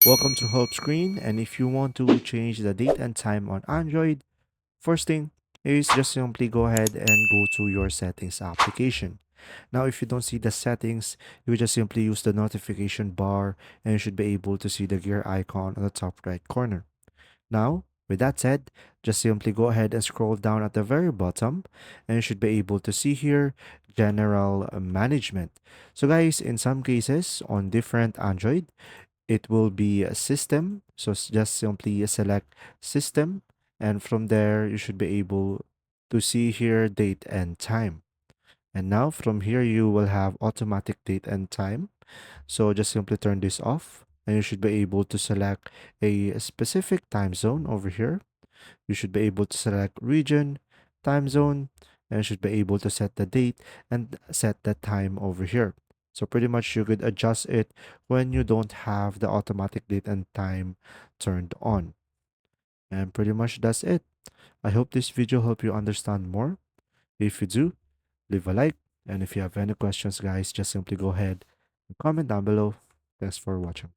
Welcome to Help Screen, and if you want to change the date and time on Android, first thing is just simply go ahead and go to your settings application. Now, if you don't see the settings, you just simply use the notification bar and you should be able to see the gear icon on the top right corner. Now, with that said, just simply go ahead and scroll down at the very bottom and you should be able to see here general management. So guys, in some cases on different Android, it will be a system. So just simply select system, and from there you should be able to see here date and time. And now from here you will have automatic date and time. So just simply turn this off and you should be able to select a specific time zone over here. You should be able to select region, time zone, and you should be able to set the date and set the time over here. So pretty much you could adjust it when you don't have the automatic date and time turned on. And pretty much that's it. I hope this video helped you understand more. If you do, leave a like. And if you have any questions, guys, just simply go ahead and comment down below. Thanks for watching.